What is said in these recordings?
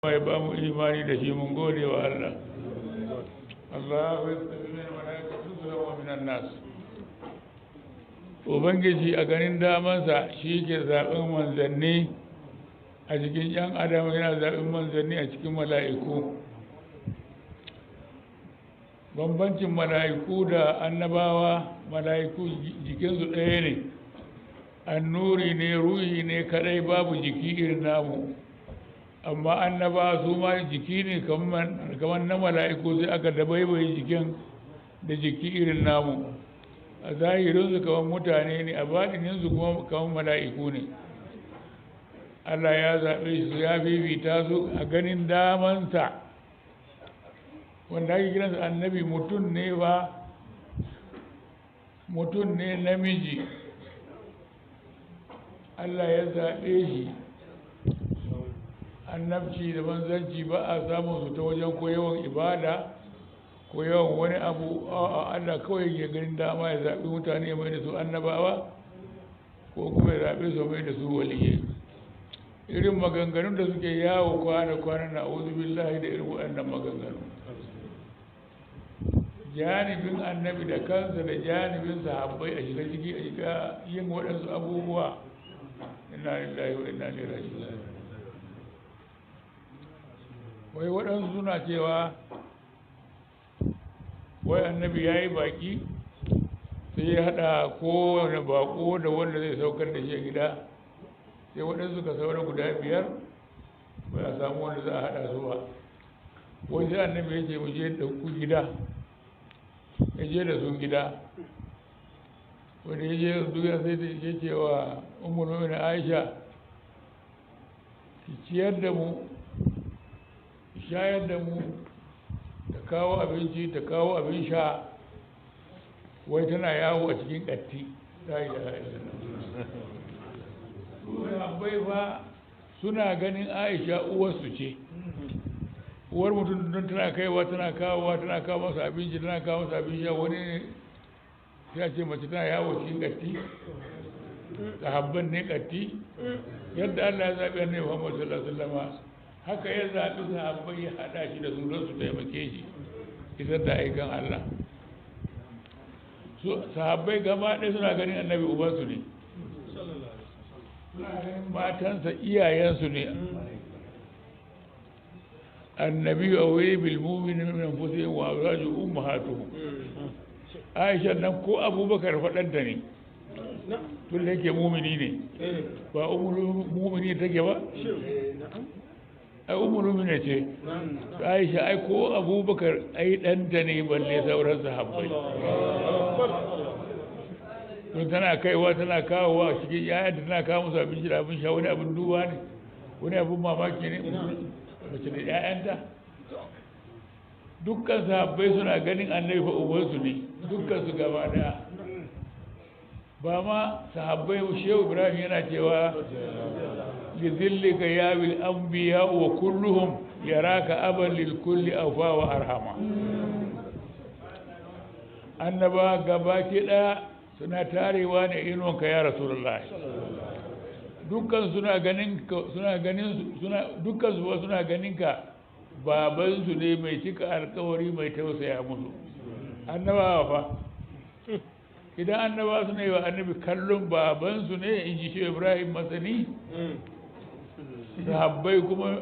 mai ba mu imani da shi mun gode wa Allah. Allahu yastaghfiru wa la yaghfiru wa minan nas. Ubangiji a ganin damansa shi ke zaɓen manzanni a cikin ‘yan adam, yana zaɓen manzanni a cikin mala'iku. Bambancin mala'iku da annabawa, mala'iku jikinsu ɗaya ne, annuri ne, ruhi ne kadai, babu jiki irin namu. Amma annabawa su ma jiki ne kamar na mala'iku, sai aka dabaibaye jikin da jiki irin namu. A zahirinsu kamar mutane ne, a baɗininsu kuma kamar mala'iku ne. Allah ya zaɓe su, ya fifita su a ganin damansa. Wanda ake kiransa annabi mutum ne ba, mutum ne namiji. Allah ya zaɓe shi. Annabci da manzanci ba a samun su ta wajen ko yawan ibada ko yawan wani abu. A'a, Allah kawai ya ganin dama ya zaɓi mutane mai da su annabawa ko kuma ya zaɓe su mai da su waliyai. Irin maganganun da suke yawo kwana na a'udhu billahi da irin waɗannan maganganu. Janibin annabi da kansa da janibin sahabbai a shiga ciki a shiga yin waɗansu abubuwa. Inna lillahi wa inna ilaihi raji'un. Wai waɗansu suna cewa wai annabi ya yi baƙi sai ya haɗa kowane baƙo da wanda zai saukar da shi a gida, sai waɗansu ka saura guda 5 ba a samu wanda za a haɗa su ba. Wai sai annabi ya ce mu je da ku gida, ya je da su gida. Wanda ya je duniya sai ya ce wa ummul mu'minin Aisha, ki ciyar da mu, shayar da mu, ta kawo abinci, ta kawo abin sha. Wai tana yawo a cikin ƙatti. Sahabbai fa suna ganin Aisha uwarsu ce. Uwar mutum don tana kaiwa tana kawo masa abinci, tana kawo masa abin sha. Wani ne ya ce mace tana yawo cikin ƙatti. Sahabban ne ƙatti. Yadda Allah ya zaɓi annabi Muhammad sallallahu alaihi wasallam, haka ya zaɓi sahabbai ya haɗa shi da su don su taimake shi isar da aikan Allah. Sahabbai gaba ɗaya suna ganin annabi ubansu ne, suna ganin matansa iyayensu ne. Annabi awwali bil mu'minina min anfusihim wa azwajuhum ummahatuhum. Aisha nan ko Abubakar faɗanta ne, tun da yake mumini ne, ba ummul mu'minin take ba. Ai umaru mine ce, Aisha ai ko Abubakar ai ɗanta ne balle sauran sahabbai. Don tana kaiwa tana kawowa cikin yaya da tana kawo musu abinci da abin sha, wani abin duba ne, wani abin mamaki ne mace da ‘ya'yanta. Dukkan sahabbai suna ganin annabi fa ubansu ne, dukkan su gaba daya. Ba ma sahabbai, Shehu Ibrahim yana cewa لذلك يا بالأنبياء وكلهم يراك أبا للكل أوفى وأرحما. annaba gaba kiɗa suna tarewa ne inuwanka ya Rasulullah. Dukkan suna ganin ka babansu ne mai cika alkawari mai tausaya musu. Annabawa fa idan annaba suna yi wa annabi kallon babansu ne, in ji Shehu Ibrahim Masani, sahabbai kuma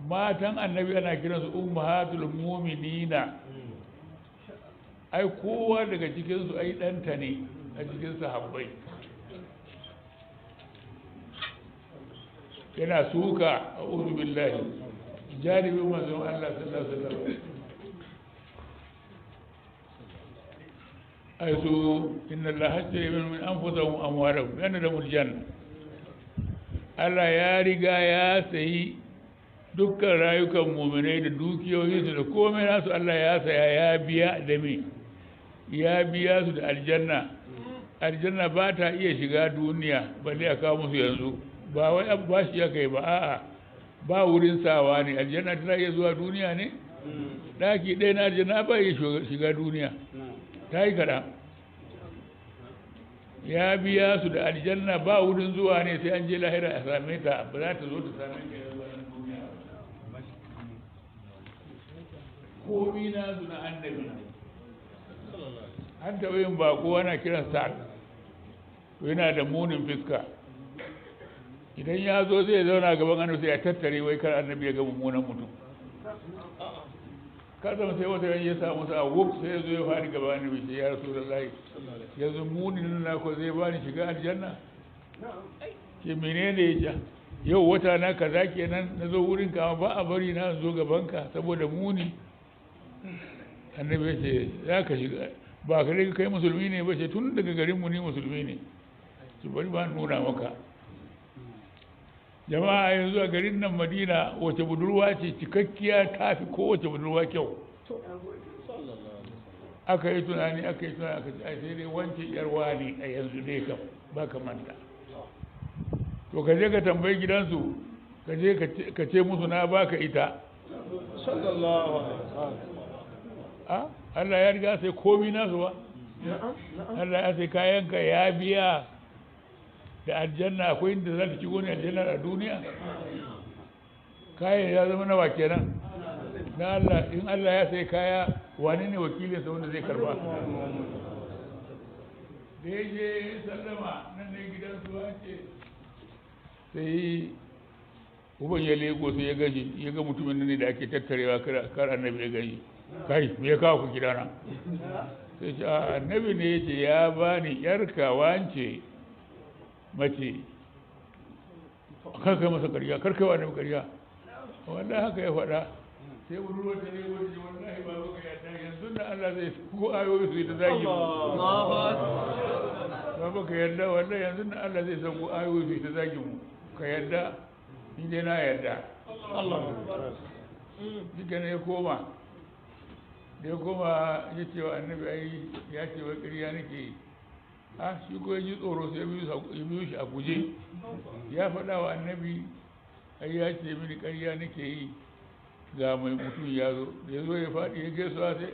matan annabi ana kiransu ummahatul mu'minina. Ai kowa daga cikinsu ai ɗanta ne a cikin sahabbai. Yana suka a'udhu billahi janibin manzon Allah sallallahu alaihi wasallam. Ai su inna Allah hashtara min anfusihim amwalahum yana da muljanna. Allah ya riga ya sayi dukkan rayukan muminai da dukiyoyinsu da komai nasu. Allah ya saya, ya biya da me? Ya biya su da aljanna. Aljanna ba ta iya shiga duniya balle a kawo musu yanzu. Ba wai abu ba shi ya kai ba, a'a ba wurin sawa ne. Aljanna tana iya zuwa duniya ne? Daki ɗaya na aljanna ba iya shiga duniya, ta yi kaɗan. Ya biya su da aljanna, ba wurin zuwa ne, sai an je lahira a same ta, ba za ta zo ta same ka yanzu a duniya. komi na su na annabi an taɓa yin bako ana kiran sa'ad to yana da munin fiska idan ya zo zai zauna gaban annabi sai ya tattare wai kar annabi ya ga mummunan mutum kada sai wata ran ya samu sa wuf sai ya zo ya fadi gaban annabi sai ya rasulullahi yanzu munin na ko zai bani shiga aljanna ke menene ya ja yau wata na kaza kenan na zo wurin ka ba a bari na zo gaban ka saboda muni annabi ya ce za ka shiga ba ka dai kai musulmi ne ba ce tun daga garin mu ni musulmi ne su bari ba nuna maka jama'a yanzu a garin nan Madina wace budurwa ce cikakkiya ta fi kowace budurwa kyau aka yi tunani aka ce ai sai dai wance yar wani a yanzu dai kam ba ka manta to ka je ka tambayi gidansu ka je ka ce musu na baka ita sallallahu alaihi wasallam Allah ya riga sai komi nasu ba Allah ya sai kayanka ya biya da aljanna akwai inda za ta shigo ne aljanna a duniya kayan ya zama nawa kenan na Allah in Allah ya sai kaya wane ne wakilin sa wanda zai karba da ya je sallama nan ne gidan su ce sai uban ya lego sai ya gaji ya ga mutumin ne da ake tattarewa kar annabi ya gani kai me ya kawo ku gidana sai ce annabi ne ya ce ya bani yarka wance mace karkai masa ƙarya karkai wa annabi ƙarya wallahi haka ya faɗa sai wani ruwa ta ne wani wallahi ba baka yadda yanzu da Allah zai ko ayoyi su yi ta zagi mu ba baka yadda wallahi yanzu da Allah zai san ko ayoyi su yi ta zagi mu ka yadda ni dai na yadda Allah duka ne ya koma da ya koma ya ce wa annabi ai ya ce wa ƙarya nake yi shi ko ji tsoro sai ya biyu shi a guje ya faɗa wa annabi ai ya ce mini ƙarya nake yi ga mai mutum ya zo ya zo ya faɗi ya gaisuwa sai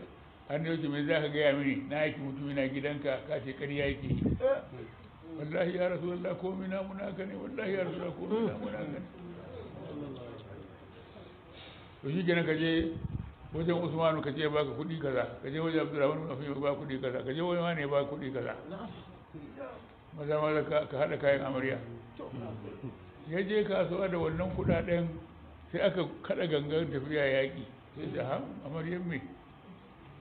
annabi ce mai za ka gaya mini na yaki mutum na gidanka ka ce ƙarya yake yi wallahi ya rasu wallah komi na munaka ne wallahi ya rasu wallah komi na munaka ne to shi kenan ka je wajen usmanu ka ce baka kuɗi kaza ka je wajen abdurrahman bin affan ba kuɗi kaza ka je wajen wani ba kuɗi kaza maza ka haɗa kayan amarya ya je kasuwa da wannan kuɗaɗen sai aka kaɗa gangan tafiya yaƙi sai da ha amaryan me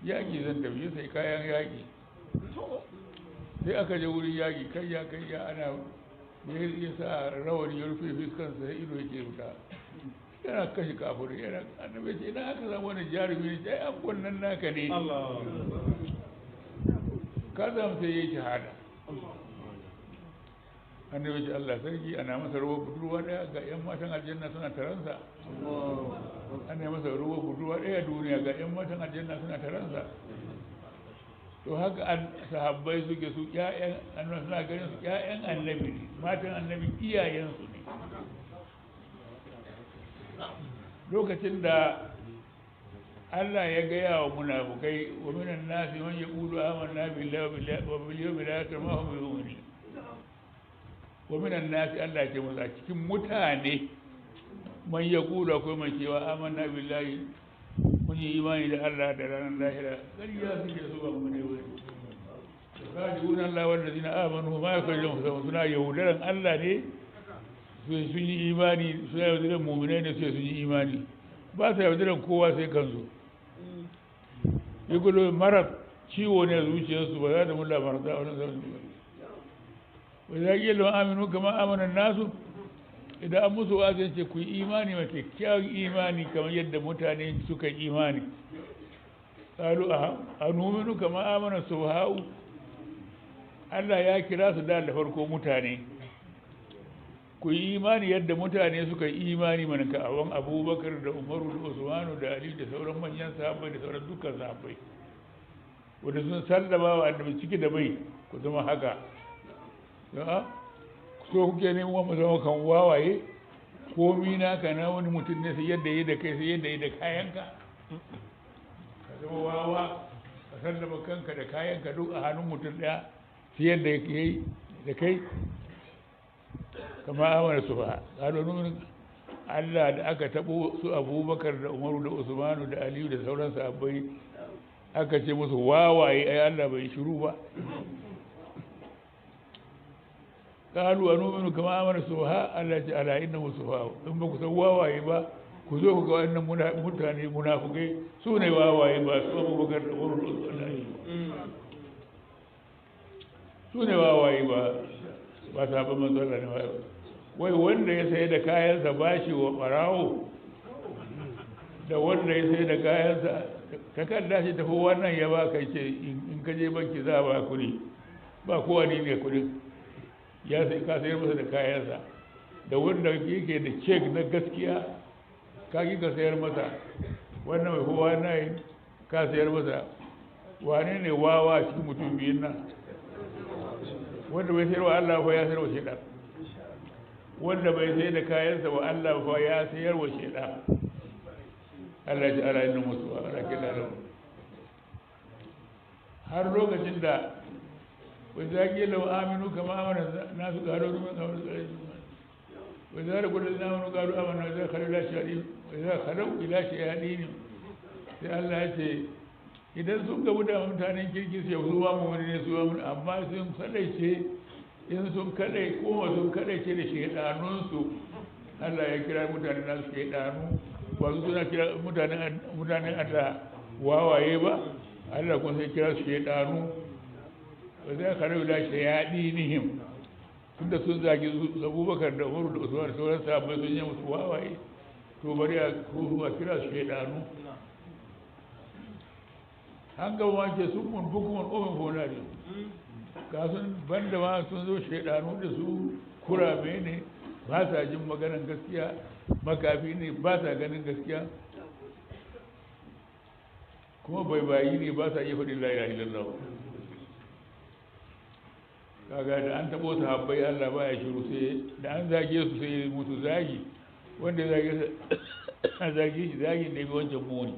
yaƙi zan tafi sai kayan yaƙi sai aka je wurin yaƙi kayya ana ya sa rawani ya rufe fiskansa sai ido yake ruta yana kashe kafirai yana annabi ce idan aka samu wani jarumi ne sai an kunnan naka ne ka zama sai yayi shahada annabi ce Allah sarki ana masa ruwa budurwa daya ga yan matan aljanna suna taransa ana masa ruwa budurwa daya duniya ga yan matan aljanna suna taransa to haka sahabbai suke su ƴaƴan annabi suna ganin su ƴaƴan annabi ne matan annabi iyayensu ne lokacin da Allah ya gaya wa munafukai wa minan nasi man yaqulu amanna billahi wa bil yawmil akhir ma hum yu'minun wa minan nasi Allah ya ce musu a cikin mutane man yaqulu akwai mai cewa amanna billahi mun yi imani da Allah da ranar lahira ƙarya suke so ba mu ne wani kajuna Allah wallazina amanu ma yakallun suna yahudaran Allah ne sun yi imani suna yaudaran muminai ne sai sun yi imani ba sa yaudaran kowa sai kansu yi gudu marar ciwo ne a zuciyarsu ba za ta mulla marasa a wani zama ba za ki yalwa aminu kamar amanan nasu idan an musu wazin ce ku yi imani mai kyakkyawan imani kamar yadda mutane suka yi imani ƙalu a numinu kamar amanan su hau Allah ya kira su da farko mutane ku yi imani yadda mutane suka yi imani mana ka awon abubakar da umaru da usmanu da ali da sauran manyan sahabbai da sauran dukkan sahabbai wanda sun sallama wa annabi ciki da bai ku zama haka so kuke neman mu zama kan wawaye komi naka na wani mutum ne sai yadda yi da kai sai yadda yi da kayanka ka zama wawa ka sallama kanka da kayanka duk a hannun mutum daya sai yadda yi da kai kama amana su ba ƙalo numin Allah da aka tabo su Abubakar da Umaru da Usmanu da Aliyu da sauran sahabbai aka ce musu wawaye ai Allah bai shiru ba qalu anu'minu kama amana suha Allah ce ala innahu suha in ba ku san wawaye ba ku zo ku ga wannan mutane munafukai su ne wawaye ba su Abubakar da Umaru da Usmanu su ne wawaye ba sabon matsala ne ba wai wanda ya sai da kayansa bashi wa ɓarawo da wanda ya sai da kayansa takarda shi tafi wannan ya ba kai ce in ka je banki za a ba kuɗi ba kowa ne kuɗin ya sai ka sayar masa da kayansa da wanda yake da cek na gaskiya ka ki ka sayar masa wannan mai kowa na yi ka sayar masa wane ne wawa cikin mutum biyun nan wanda bai sayar wa Allah fa ya sayar wa shaidan wanda bai sayar da kayansa wa Allah fa ya sayar wa shaidan Allah ya ji ala inna musu ala kida har lokacin da wai zaki lau aminu kama amana nasu gado min kamar wai zara kullum zamanu gado amana zai khalu ila shayadin wai zara khalu ila shayadin sai Allah ya ce idan sun gabu da mutanen kirki sai su ba mu wani ne su ba mu amma sun kadaice in sun kadai koma sun kadaice da shedanunsu Allah ya kira mutanen nasu shedanu ba su suna kira mutanen Allah wawaye ba Allah kuma sai kira su shedanu ba zai kare da shayadinihim tunda sun zagi Abubakar da Umar da Usman da sauran sahabbai sun yi musu wawaye to bari a kira su shedanu an gaba ma ke sun mun bukuman omen fonari ga sun banda ma sun zo shaidanu da su kurame ne ba sa jin maganan gaskiya makafi ne ba sa ganin gaskiya kuma baibayi ne ba sa iya faɗin la ilaha illallah kaga da an taɓo su habbai Allah ba ya shiru sai da an zage su sai mutu zagi wanda zage shi zagi ne ga wancan muni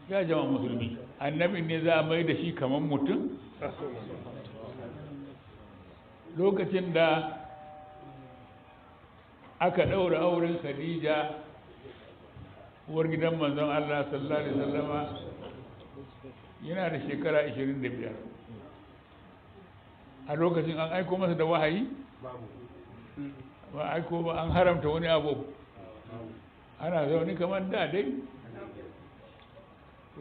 ya jama musulmi annabin ne za a mai da shi kamar mutum lokacin da aka ɗaura auren Khadija uwar gidan manzon Allah sallallahu alaihi wasallama yana da shekara 25 a lokacin an aiko masa da wahayi ba aiko ba an haramta wani abu ana zaune kamar da dai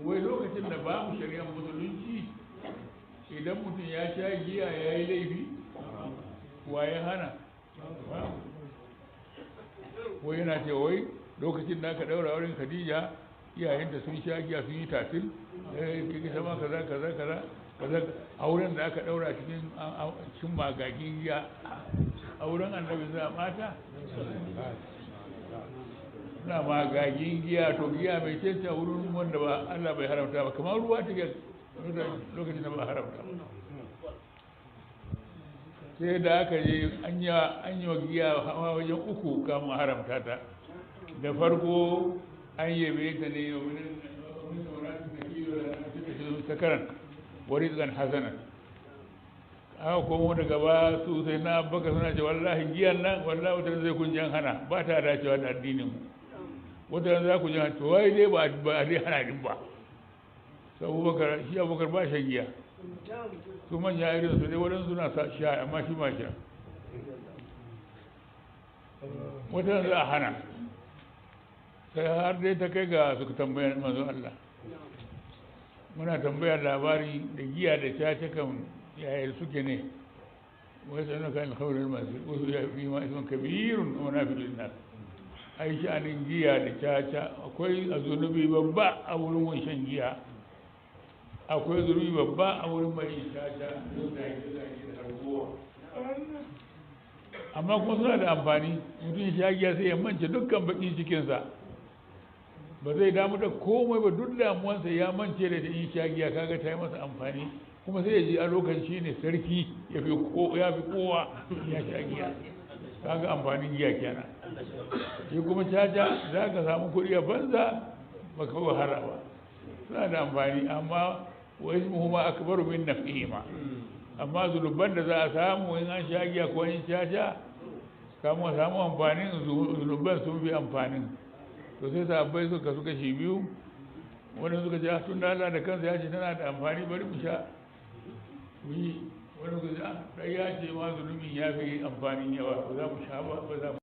wai lokacin da babu shari'ar musulunci idan mutum ya sha giya ya yi laifi wa ya hana wai yana ce wai lokacin da aka daura wurin Khadija iyayenta sun sha giya sun yi tatil kike sama kaza kaza kaza kaza auren da aka daura cikin magagin giya auren annabi za mata na magagin giya to giya mai cece a wurin wanda ba Allah bai haramta ba kamar ruwa take lokacin da ba haramta sai da aka je an yi wa giya hawa wajen uku kamun haramta ta da farko an yabe ta ne ta karan wani zan hasana aka komo daga ba su sai na baka suna ce wallahi giyan nan wallahi wata zai kun jan hana ba ta dacewa da addinin mu wata za ku jan to wai dai ba a dai hana din ba sai Abubakar ba shan giya su manya irin su dai waɗansu suna sha amma shi ma sha wata za a hana sai har dai ta kai ga suka tambaya manzon Allah muna tambayar labari da giya da caca kan yaya suke ne wai sanar kan alkhawar masu wasu ya fi ma isman kabirun wa nafi'un nas ai sha'anin giya da caca akwai a zunubi babba a wurin wanshan giya akwai zunubi babba a wurin mai caca da harbuwa amma kuma suna da amfani mutum ya giya sai ya mance dukkan bakin cikinsa ba zai damu da komai ba duk damuwansa ya mance da in sha giya kaga ta yi masa amfani kuma sai ya ji a lokaci ne sarki ya fi kowa ya sha giya kaga amfanin giya kenan shi kuma caca za ka samu kuɗi a banza ba ka wahara ba suna da amfani amma wa ismuhu ma akbaru min naf'ihima amma zunuban da za a samu in an sha giya ko in caca samu amfanin zunuban sun fi amfanin. To sai sahabbai suka kashi biyu, wani suka ce tun da Allah da kansa ya ce tana da amfani bari mu sha mu yi, wani suka ce ɗaya ya ce ma zunubin ya fi amfanin yawa ba za mu sha ba za mu